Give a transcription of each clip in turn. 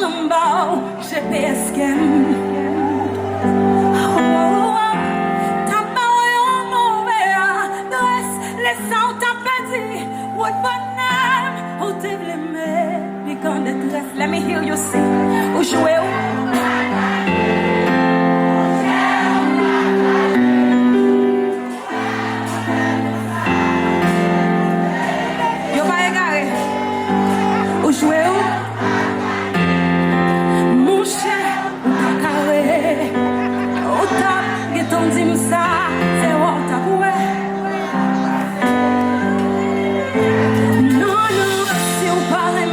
jambon, j'ai pesqué. Let me hear you sing. O joelho. Eu vai agarrar. O joelho. Mouche, o cacauê. O top, que ton dimsa, c'est o taboué. Non, non, se eu parler.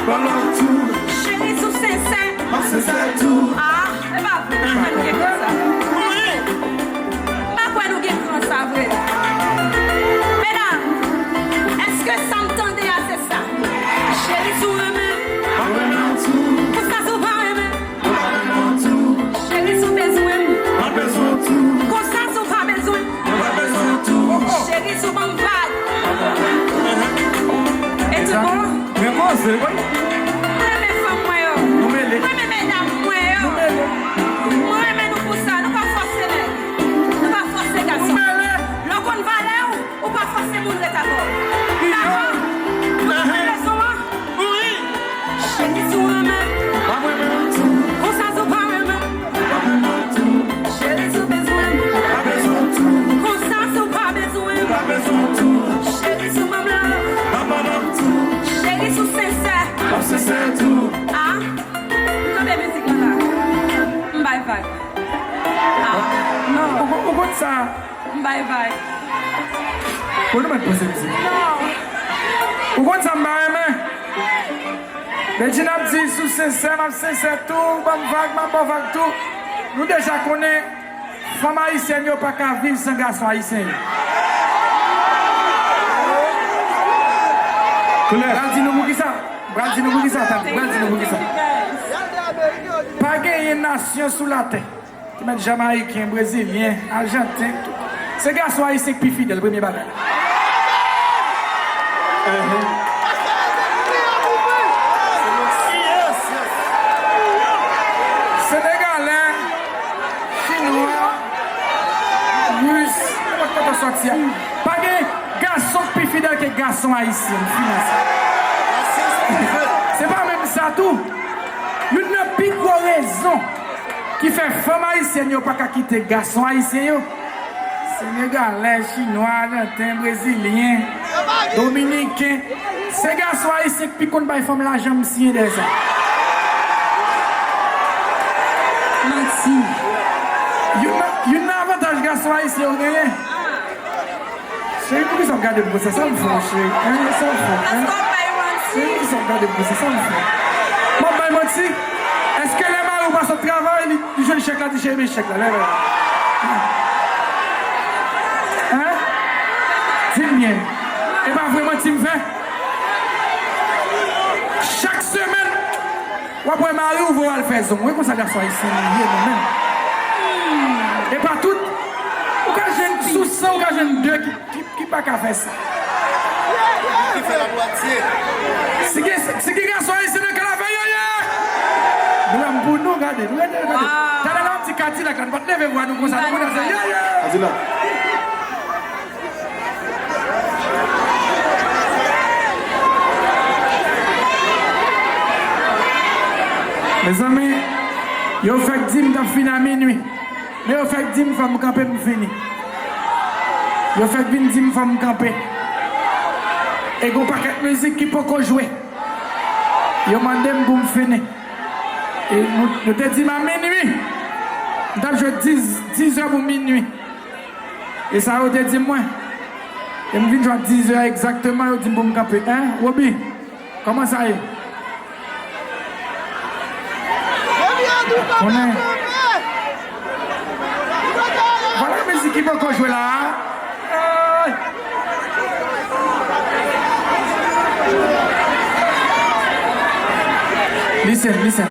Balance tout. Chérie, sous sincère. C'est ça tout. Ah, c'est pas vrai. Pas nous qui comme ça. Pas quoi nous qui comme ça, vrai. Mesdames, est-ce que ça m'entendait à c'est ça? Chérie, sous eux-mêmes. Balance tout. Pour ça, sous pas eux-mêmes. Balance tout. Chérie, sous besoin. Pas besoin tout. Pour ça, sous pas besoin. Pas besoin tout. Chérie, sous bon vague. Et tout bon? Mais moi, c'est quoi? Moi, mes femmes, moi, yo. Nous mêlés. Moi, mes mesdames, moi, yo. Moi, mais nous pour ça, nous pas forcer les. Nous pas forcer garçon. L'on va là ou pas forcer mon l'état bon. D'accord? Vous avez raison, hein? Oui. Chérie, sous eux-mêmes. Pas besoin tout. Pour ça, sous pas eux-mêmes. Pas besoin tout. Chérie, sous besoin. Pas besoin tout. Pour ça, sous pas besoin. Pas besoin tout. Chérie, sous maman là. Pas besoin tout. Chérie, sous sincère. C'est ça tout. Ah? Quand des musiques là. Bye bye. Ah? Non. Pourquoi ça? Bye bye. Pourquoi nous mettons cette musique? Non. Pourquoi ça me barre, mais? Les gens disent sous sincère, tout, bon vague tout. Nous déjà connaissons, femmes haïtiennes n'ont pas qu'à vivre sans garçon haïtien. Brandino Moukissa, pas gagner une nation sous la terre. Qui met Jamaïcain, Brésilien, Argentin, tout. Ces garçons haïtiens qui sont fidèles, le premier bagage. Sénégalais, Chinois, Russe, pas de garçon plus fidèle que garçon haïtien. C'est pas même ça tout. Une plus grosse raison qui fait femme haïtienne ne pas quitter garçon haïtien. Sénégalais, Chinois, Argentin, Brésilien, Dominicain. Ces garçons haïtiens qui comptent par femme la jambe si de ça. Merci. Il y a un avantage garçon haïtien au gagné. Chérie, pourquoi ils ont regardé pour ça? Ça me fait, chérie. Ça me fait. Chérie, ils ont regardé pour ça? Ça me fait. Bon, ben, moi, si. Est-ce que les marins passent au travail? Ils jouent le chèque là, ils jouent le chèque là. Hein? Dis-le bien. Et pas vraiment, tu me fais? Chaque semaine, on va prendre Marie ou voir le faire. On va ça garçon ici. Et pas tout. Ou quand j'ai une sous 100, ou quand j'ai une 2 qui pas qu'à faire ça. Qui fait la moitié? C'est qui garçon ici de la veille? Blanc pour nous, regardez. T'as un petit quartier là, quand on va te lever voir nous comme ça. Vas-y là. Mes amis, yo fait 10 dans fin à minuit. Mais yo fait 10 femmes camper pour finir. Yo fait 10 femmes camper. Et go paquet de musique qui peut jouer. Yo mandem pour me finir. Et nous te dit à minuit. Nous joué 10 heures pour minuit. Et ça yo te dit moi. Et me vinn jouer 10 heures exactement yo dit pour me camper. Hein, Robi? Comment ça est? Voilà la musique qui peut jouer là. Listen.